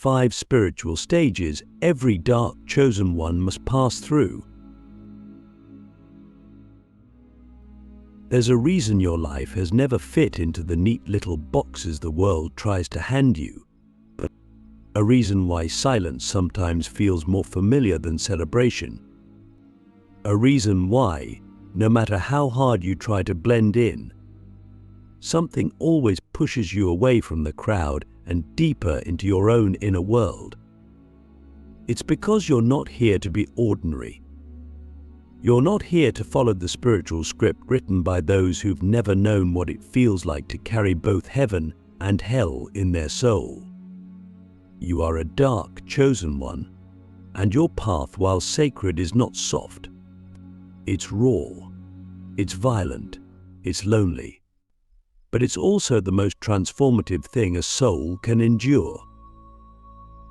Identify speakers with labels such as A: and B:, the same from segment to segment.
A: 5 spiritual stages every dark chosen one must pass through. There's a reason your life has never fit into the neat little boxes the world tries to hand you, but a reason why silence sometimes feels more familiar than celebration. A reason why, no matter how hard you try to blend in, something always pushes you away from the crowd and deeper into your own inner world. It's because you're not here to be ordinary. You're not here to follow the spiritual script written by those who've never known what it feels like to carry both heaven and hell in their soul. You are a dark chosen one, and your path, while sacred, is not soft. It's raw, it's violent, it's lonely. But it's also the most transformative thing a soul can endure.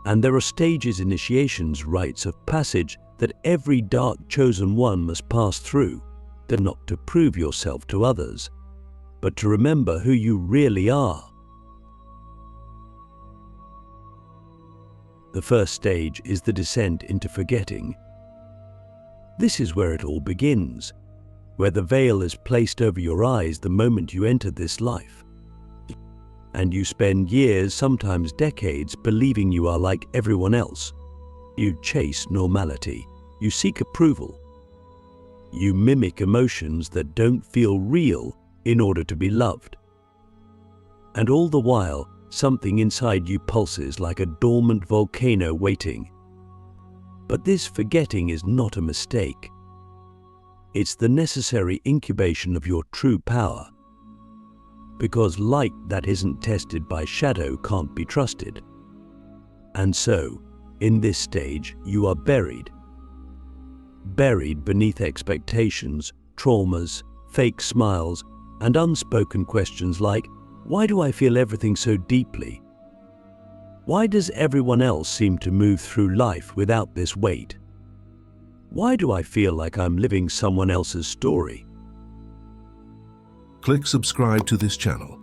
A: And there are stages, initiations, rites of passage that every dark chosen one must pass through. They're not to prove yourself to others, but to remember who you really are. The first stage is the descent into forgetting. This is where it all begins, where the veil is placed over your eyes the moment you enter this life. And you spend years, sometimes decades, believing you are like everyone else. You chase normality. You seek approval. You mimic emotions that don't feel real in order to be loved. And all the while, something inside you pulses like a dormant volcano waiting. But this forgetting is not a mistake. It's the necessary incubation of your true power. Because light that isn't tested by shadow can't be trusted. And so, in this stage, you are buried. Buried beneath expectations, traumas, fake smiles, and unspoken questions like, why do I feel everything so deeply? Why does everyone else seem to move through life without this weight? Why do I feel like I'm living someone else's story?
B: Click subscribe to this channel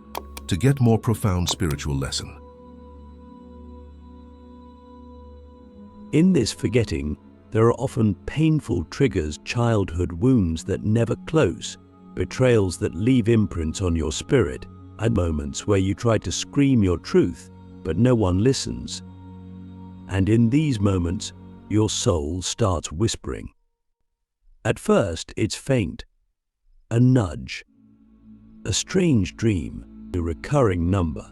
B: to get more profound spiritual lesson.
A: In this forgetting, there are often painful triggers, childhood wounds that never close, betrayals that leave imprints on your spirit, and moments where you try to scream your truth, but no one listens. And in these moments, your soul starts whispering. At first, it's faint, a nudge, a strange dream, a recurring number.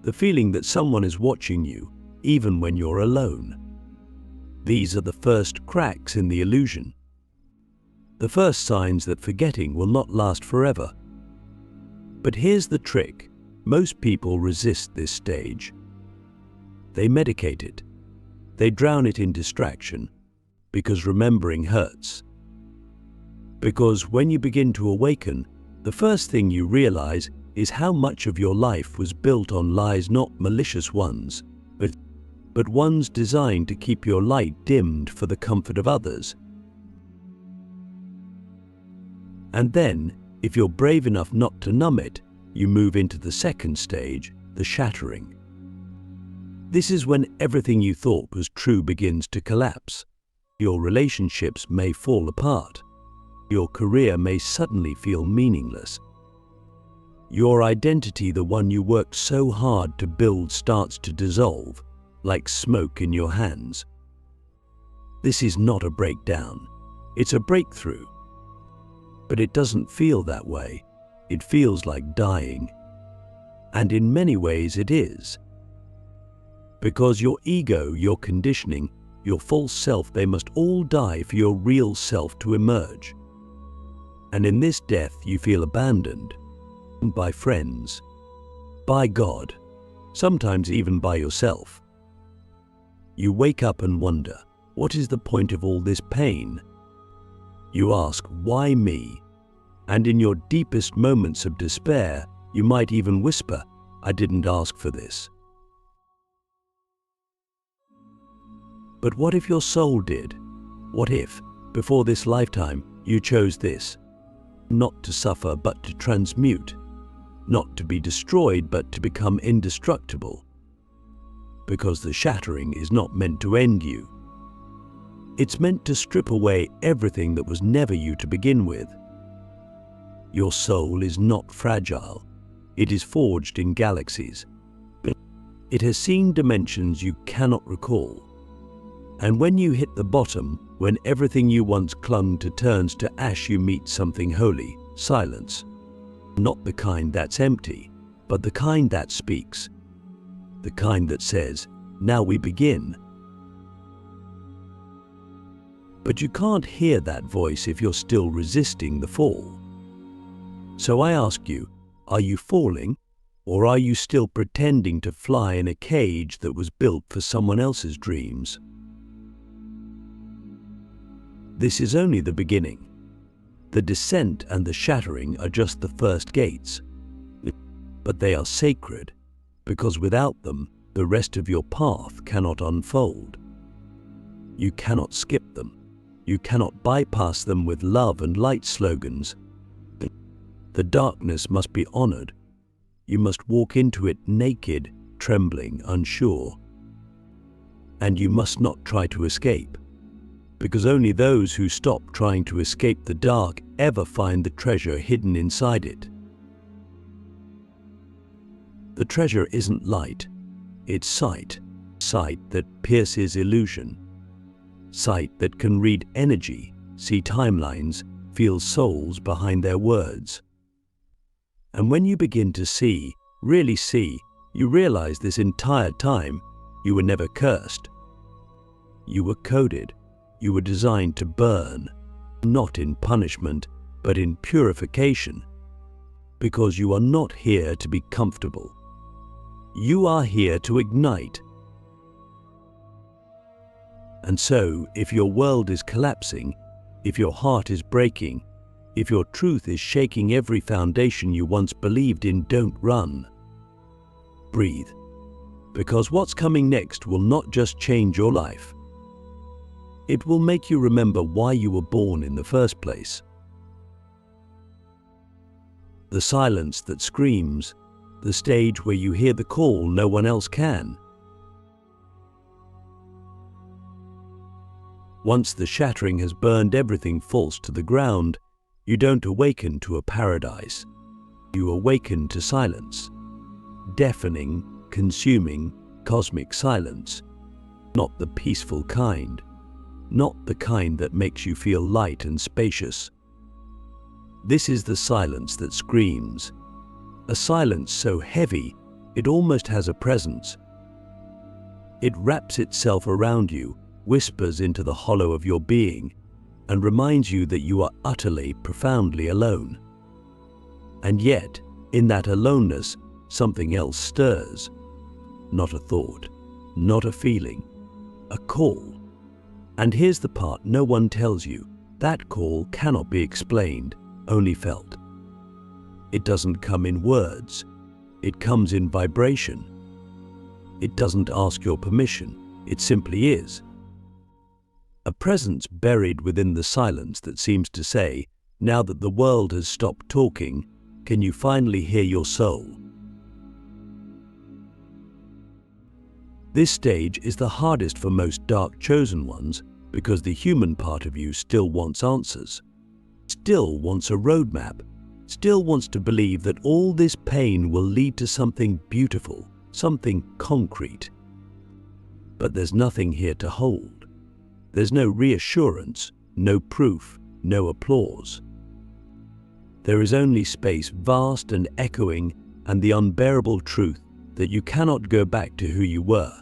A: The feeling that someone is watching you, even when you're alone. These are the first cracks in the illusion. The first signs that forgetting will not last forever. But here's the trick. Most people resist this stage. They medicate it. They drown it in distraction, because remembering hurts. Because when you begin to awaken, the first thing you realize is how much of your life was built on lies, not malicious ones, but ones designed to keep your light dimmed for the comfort of others. And then, if you're brave enough not to numb it, you move into the second stage, the shattering. This is when everything you thought was true begins to collapse. Your relationships may fall apart. Your career may suddenly feel meaningless. Your identity, the one you worked so hard to build, starts to dissolve, like smoke in your hands. This is not a breakdown. It's a breakthrough. But it doesn't feel that way. It feels like dying. And in many ways it is. Because your ego, your conditioning, your false self, they must all die for your real self to emerge. And in this death you feel abandoned. By friends. By God. Sometimes even by yourself. You wake up and wonder, what is the point of all this pain? You ask, why me? And in your deepest moments of despair, you might even whisper, I didn't ask for this. But what if your soul did? What if, before this lifetime, you chose this? Not to suffer, but to transmute. Not to be destroyed, but to become indestructible. because the shattering is not meant to end you. It's meant to strip away everything that was never you to begin with. Your soul is not fragile. It is forged in galaxies. It has seen dimensions you cannot recall. And when you hit the bottom, when everything you once clung to turns to ash, you meet something holy, silence. Not the kind that's empty, but the kind that speaks. The kind that says, "Now we begin." But you can't hear that voice if you're still resisting the fall. So I ask you, are you falling, or are you still pretending to fly in a cage that was built for someone else's dreams? This is only the beginning. The descent and the shattering are just the first gates. But they are sacred, because without them, the rest of your path cannot unfold. You cannot skip them. You cannot bypass them with love and light slogans. The darkness must be honored. You must walk into it naked, trembling, unsure. And you must not try to escape, because only those who stop trying to escape the dark ever find the treasure hidden inside it. The treasure isn't light, it's sight. Sight that pierces illusion. Sight that can read energy, see timelines, feel souls behind their words. And when you begin to see, really see, you realize this entire time you were never cursed. You were coded. You were designed to burn, not in punishment, but in purification. Because you are not here to be comfortable. You are here to ignite. And so, if your world is collapsing, if your heart is breaking, if your truth is shaking every foundation you once believed in, don't run. Breathe. Because what's coming next will not just change your life. It will make you remember why you were born in the first place. The silence that screams, the stage where you hear the call no one else can. Once the shattering has burned everything false to the ground, you don't awaken to a paradise. You awaken to silence. Deafening, consuming, cosmic silence. Not the peaceful kind. Not the kind that makes you feel light and spacious. This is the silence that screams. A silence so heavy, it almost has a presence. It wraps itself around you, whispers into the hollow of your being, and reminds you that you are utterly, profoundly alone. And yet, in that aloneness, something else stirs. Not a thought, not a feeling, a call. And here's the part no one tells you. That call cannot be explained, only felt. It doesn't come in words. It comes in vibration. It doesn't ask your permission. It simply is. A presence buried within the silence that seems to say, now that the world has stopped talking, can you finally hear your soul? This stage is the hardest for most dark chosen ones because the human part of you still wants answers, still wants a roadmap, still wants to believe that all this pain will lead to something beautiful, something concrete. But there's nothing here to hold. There's no reassurance, no proof, no applause. There is only space vast and echoing and the unbearable truth that you cannot go back to who you were,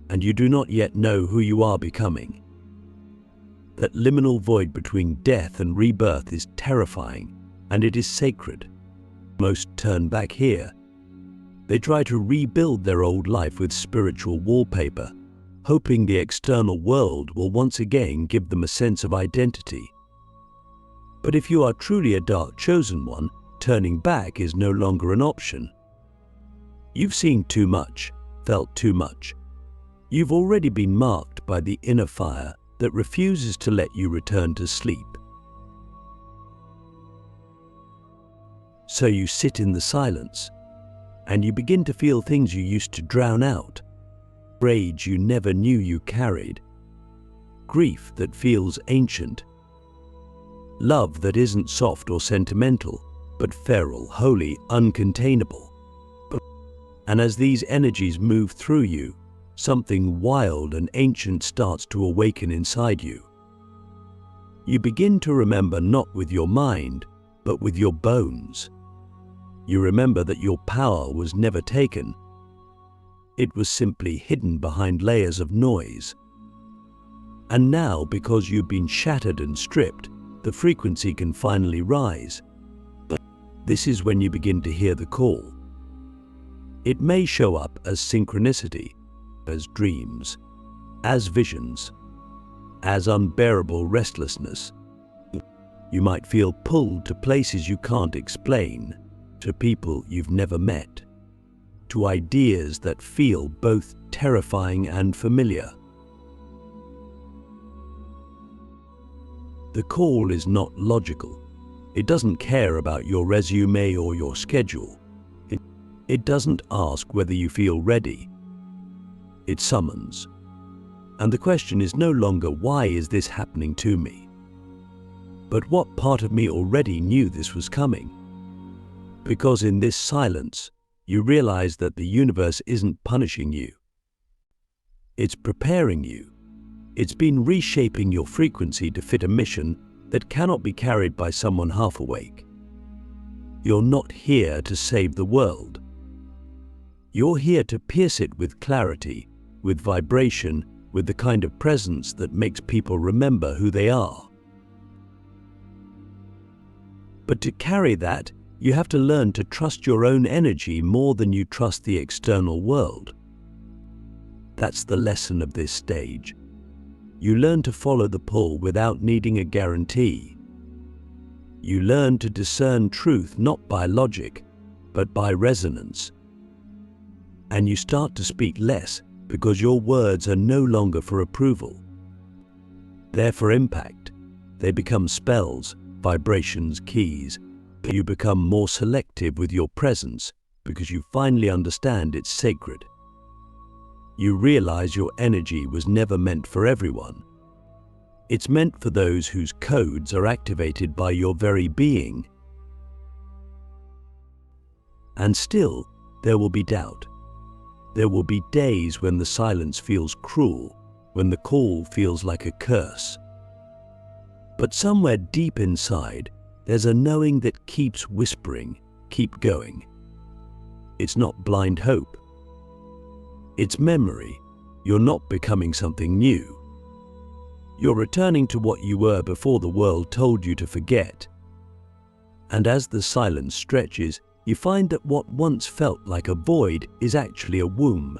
A: and you do not yet know who you are becoming. That liminal void between death and rebirth is terrifying, and it is sacred. Most turn back here. They try to rebuild their old life with spiritual wallpaper, hoping the external world will once again give them a sense of identity. But if you are truly a dark chosen one, turning back is no longer an option. You've seen too much, felt too much. You've already been marked by the inner fire that refuses to let you return to sleep. So you sit in the silence, and you begin to feel things you used to drown out. rage you never knew you carried, grief that feels ancient, love that isn't soft or sentimental, but feral, holy, uncontainable. And as these energies move through you, something wild and ancient starts to awaken inside you. You begin to remember not with your mind, but with your bones. You remember that your power was never taken. It was simply hidden behind layers of noise. And now, because you've been shattered and stripped, the frequency can finally rise. But this is when you begin to hear the call. It may show up as synchronicity, as dreams, as visions, as unbearable restlessness. You might feel pulled to places you can't explain, to people you've never met, to ideas that feel both terrifying and familiar. The call is not logical. It doesn't care about your resume or your schedule. It doesn't ask whether you feel ready. It summons. And the question is no longer, why is this happening to me? But what part of me already knew this was coming? Because in this silence, you realize that the universe isn't punishing you. It's preparing you. It's been reshaping your frequency to fit a mission that cannot be carried by someone half awake. You're not here to save the world. You're here to pierce it with clarity, with vibration, with the kind of presence that makes people remember who they are. But to carry that, you have to learn to trust your own energy more than you trust the external world. That's the lesson of this stage. You learn to follow the pull without needing a guarantee. You learn to discern truth not by logic, but by resonance. And you start to speak less because your words are no longer for approval. They're for impact. They become spells, vibrations, keys. You become more selective with your presence because you finally understand it's sacred. You realize your energy was never meant for everyone. It's meant for those whose codes are activated by your very being. And still, there will be doubt. There will be days when the silence feels cruel, when the call feels like a curse. But somewhere deep inside, there's a knowing that keeps whispering, keep going. It's not blind hope. It's memory. You're not becoming something new. You're returning to what you were before the world told you to forget. And as the silence stretches, you find that what once felt like a void is actually a womb.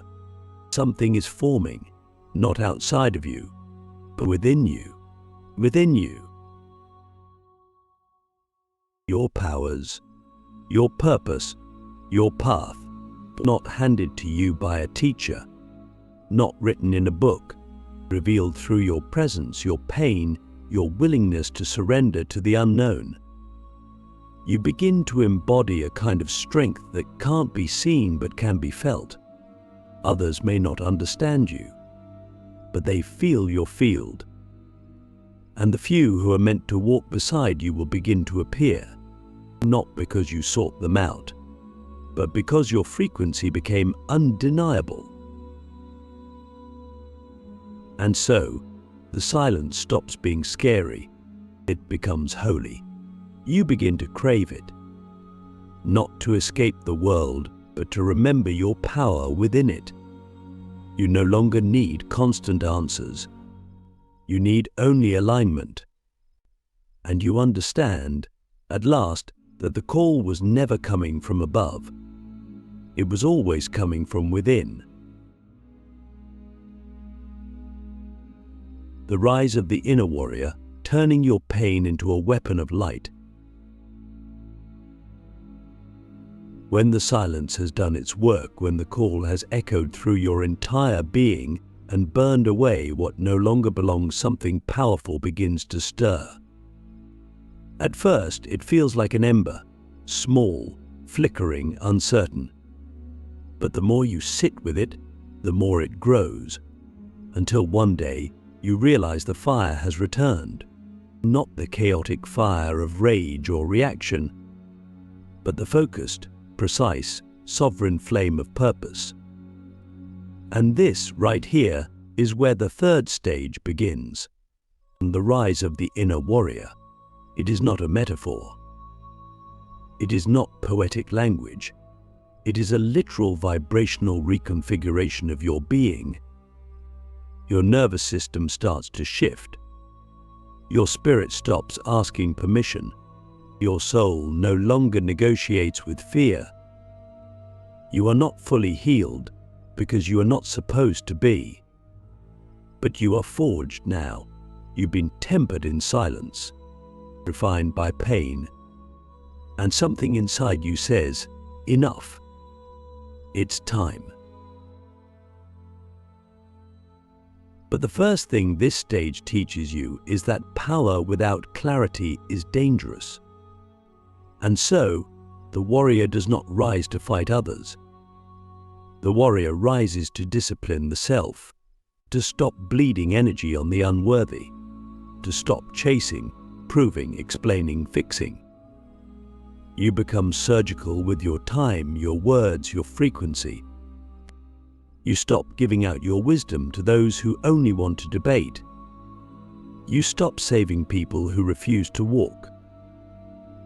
A: Something is forming, not outside of you, but within you. Within you. Your powers, your purpose, your path, not handed to you by a teacher, not written in a book, revealed through your presence, your pain, your willingness to surrender to the unknown. You begin to embody a kind of strength that can't be seen but can be felt. Others may not understand you, but they feel your field. And the few who are meant to walk beside you will begin to appear, not because you sought them out, but because your frequency became undeniable. And so, the silence stops being scary. It becomes holy. You begin to crave it, not to escape the world, but to remember your power within it. You no longer need constant answers. You need only alignment. And you understand, at last, that the call was never coming from above. It was always coming from within. The rise of the inner warrior, turning your pain into a weapon of light. When the silence has done its work, when the call has echoed through your entire being and burned away what no longer belongs, something powerful begins to stir. At first, it feels like an ember, small, flickering, uncertain. But the more you sit with it, the more it grows, until one day you realize the fire has returned. Not the chaotic fire of rage or reaction, but the focused, precise, sovereign flame of purpose. And this, right here, is where the third stage begins. The rise of the inner warrior. It is not a metaphor. It is not poetic language. It is a literal vibrational reconfiguration of your being. Your nervous system starts to shift. Your spirit stops asking permission. Your soul no longer negotiates with fear. You are not fully healed because you are not supposed to be. But you are forged now. You've been tempered in silence, refined by pain, and something inside you says, enough. It's time. But the first thing this stage teaches you is that power without clarity is dangerous. And so, the warrior does not rise to fight others. The warrior rises to discipline the self, to stop bleeding energy on the unworthy, to stop chasing, proving, explaining, fixing. You become surgical with your time, your words, your frequency. You stop giving out your wisdom to those who only want to debate. You stop saving people who refuse to walk.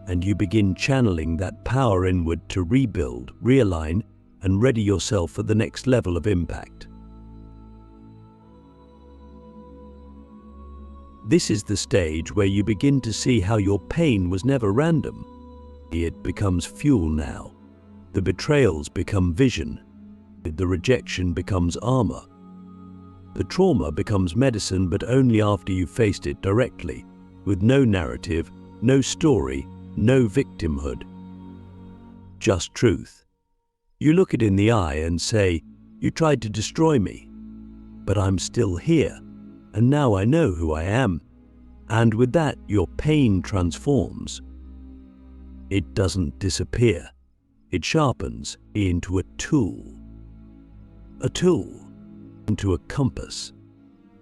A: And you begin channeling that power inward to rebuild, realign, and ready yourself for the next level of impact. This is the stage where you begin to see how your pain was never random. It becomes fuel now. The betrayals become vision. The rejection becomes armor. The trauma becomes medicine, but only after you've faced it directly, with no narrative, no story, no victimhood. Just truth. You look it in the eye and say, "You tried to destroy me, but I'm still here, and now I know who I am." And with that, your pain transforms. It doesn't disappear. It sharpens into a tool. A tool, into a compass,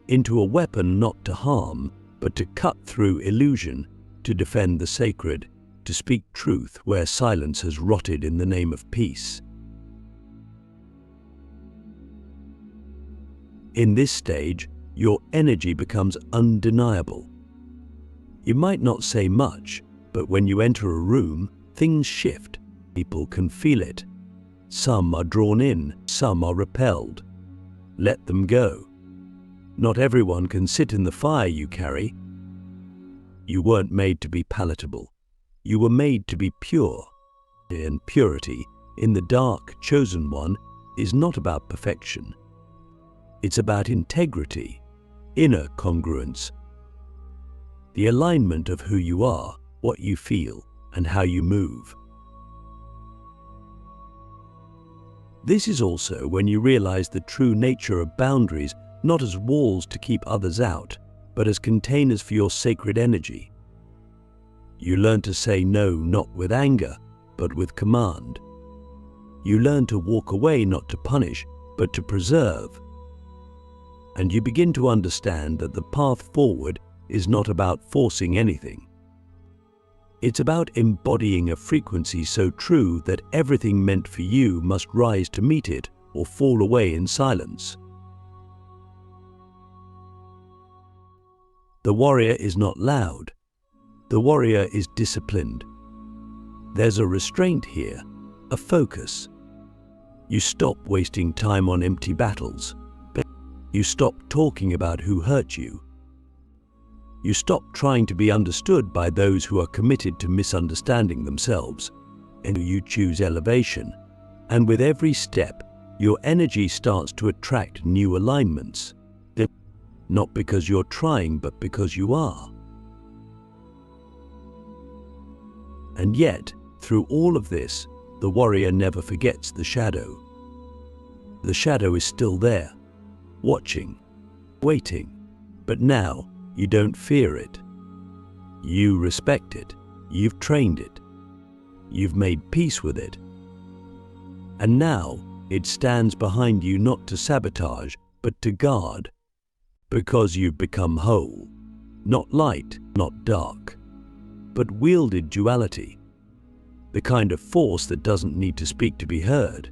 A: into a weapon not to harm, but to cut through illusion, to defend the sacred, to speak truth where silence has rotted in the name of peace. In this stage, your energy becomes undeniable. You might not say much, but when you enter a room, things shift. People can feel it. Some are drawn in, some are repelled. Let them go. Not everyone can sit in the fire you carry. You weren't made to be palatable. You were made to be pure. And purity, in the dark, chosen one, is not about perfection. It's about integrity, inner congruence, the alignment of who you are, what you feel, and how you move. This is also when you realize the true nature of boundaries, not as walls to keep others out, but as containers for your sacred energy. You learn to say no, not with anger, but with command. You learn to walk away, not to punish, but to preserve. And you begin to understand that the path forward is not about forcing anything. It's about embodying a frequency so true that everything meant for you must rise to meet it or fall away in silence. The warrior is not loud. The warrior is disciplined. There's a restraint here, a focus. You stop wasting time on empty battles. You stop talking about who hurt you. You stop trying to be understood by those who are committed to misunderstanding themselves, and you choose elevation. And with every step, your energy starts to attract new alignments. Not because you're trying, but because you are. And yet, through all of this, the warrior never forgets the shadow. The shadow is still there, watching, waiting, but now you don't fear it. You respect it. You've trained it. You've made peace with it. And now, It stands behind you not to sabotage, but to guard. Because you've become whole. Not light, not dark, but wielded duality. The kind of force that doesn't need to speak to be heard.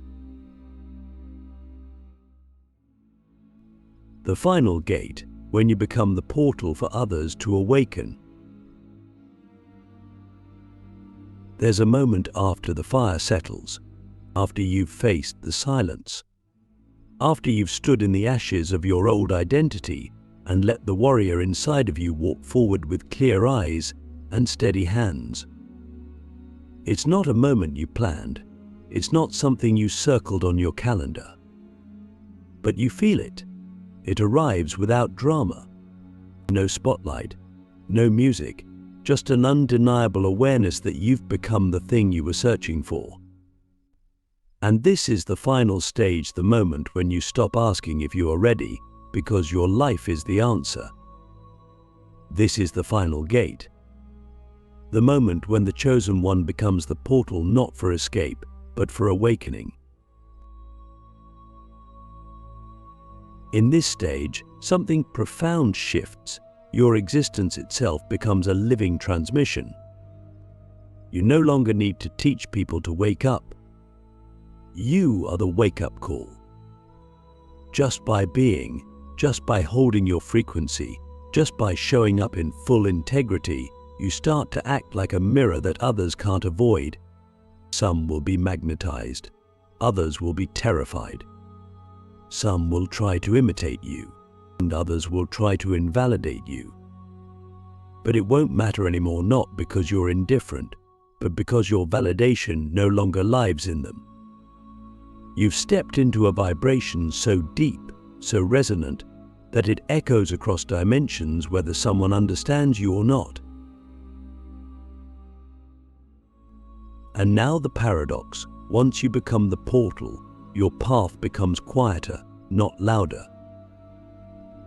A: The final gate, when you become the portal for others to awaken. There's a moment after the fire settles, after you've faced the silence, after you've stood in the ashes of your old identity and let the warrior inside of you walk forward with clear eyes and steady hands. It's not a moment you planned. It's not something you circled on your calendar. But you feel it. It arrives without drama. No spotlight, no music, just an undeniable awareness that you've become the thing you were searching for. And this is the final stage, the moment when you stop asking if you are ready, because your life is the answer. This is the final gate. The moment when the chosen one becomes the portal not for escape, but for awakening. In this stage, something profound shifts. Your existence itself becomes a living transmission. You no longer need to teach people to wake up. You are the wake-up call. Just by being, just by holding your frequency, just by showing up in full integrity, you start to act like a mirror that others can't avoid. Some will be magnetized. Others will be terrified. Some will try to imitate you, and others will try to invalidate you. But it won't matter anymore, not because you're indifferent, but because your validation no longer lives in them. You've stepped into a vibration so deep, so resonant, that it echoes across dimensions whether someone understands you or not. And now the paradox: once you become the portal, your path becomes quieter, not louder.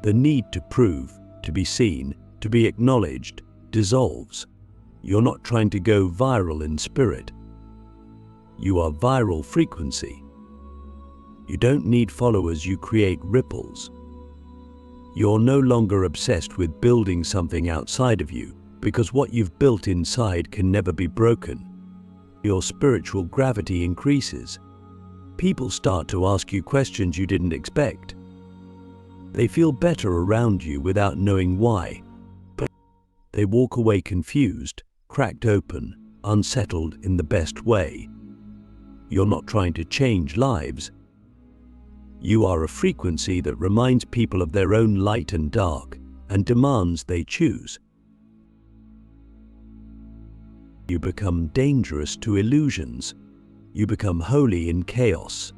A: The need to prove, to be seen, to be acknowledged, dissolves. You're not trying to go viral in spirit. You are viral frequency. You don't need followers, you create ripples. You're no longer obsessed with building something outside of you, because what you've built inside can never be broken. Your spiritual gravity increases. People start to ask you questions you didn't expect. They feel better around you without knowing why. But they walk away confused, cracked open, unsettled in the best way. You're not trying to change lives. You are a frequency that reminds people of their own light and dark, and demands they choose. You become dangerous to illusions. You become holy in chaos.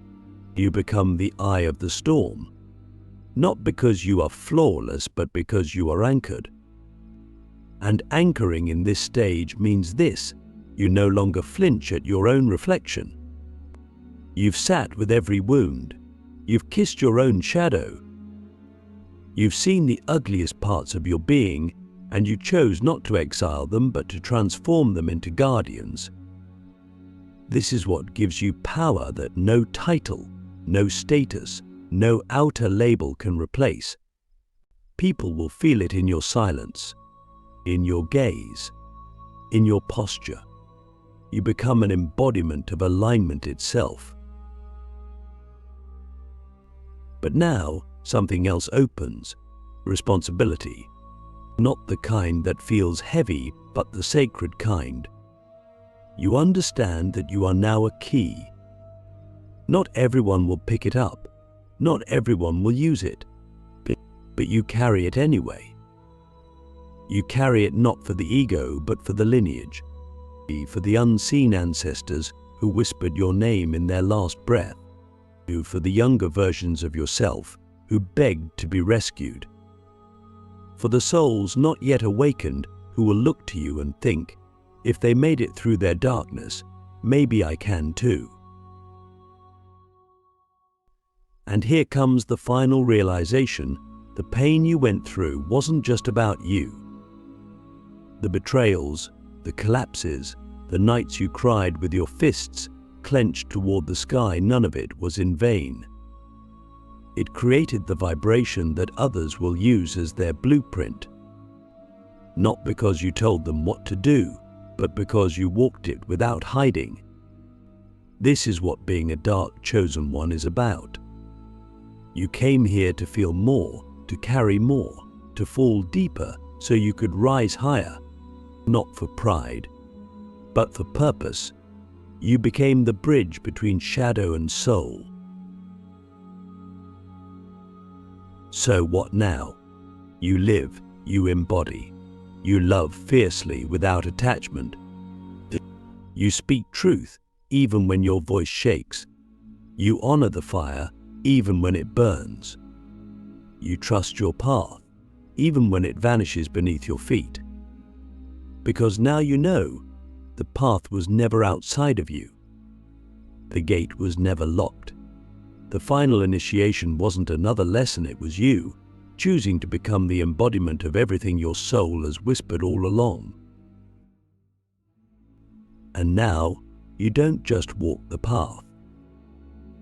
A: You become the eye of the storm. Not because you are flawless, but because you are anchored. And anchoring in this stage means this: you no longer flinch at your own reflection. You've sat with every wound. You've kissed your own shadow. You've seen the ugliest parts of your being, and you chose not to exile them, but to transform them into guardians. This is what gives you power that no title, no status, no outer label can replace. People will feel it in your silence, in your gaze, in your posture. You become an embodiment of alignment itself. But now, something else opens: responsibility. Not the kind that feels heavy, but the sacred kind. You understand that you are now a key. Not everyone will pick it up. Not everyone will use it. But you carry it anyway. You carry it not for the ego, but for the lineage. For the unseen ancestors who whispered your name in their last breath. For the younger versions of yourself who begged to be rescued. For the souls not yet awakened who will look to you and think, if they made it through their darkness, maybe I can too. And here comes the final realization: the pain you went through wasn't just about you. The betrayals, the collapses, the nights you cried with your fists, clenched toward the sky, none of it was in vain. It created the vibration that others will use as their blueprint. Not because you told them what to do, but because you walked it without hiding. This is what being a dark chosen one is about. You came here to feel more, to carry more, to fall deeper so you could rise higher, not for pride, but for purpose. You became the bridge between shadow and soul. So what now? You live, you embody. You love fiercely without attachment. You speak truth even when your voice shakes. You honor the fire even when it burns. You trust your path even when it vanishes beneath your feet. Because now you know the path was never outside of you. The gate was never locked. The final initiation wasn't another lesson, it was you choosing to become the embodiment of everything your soul has whispered all along. And now, you don't just walk the path.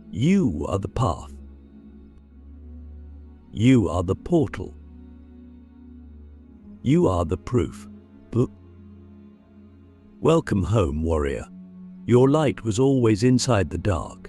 A: You are the path. You are the portal. You are the proof. Welcome home, warrior. Your light was always inside the dark.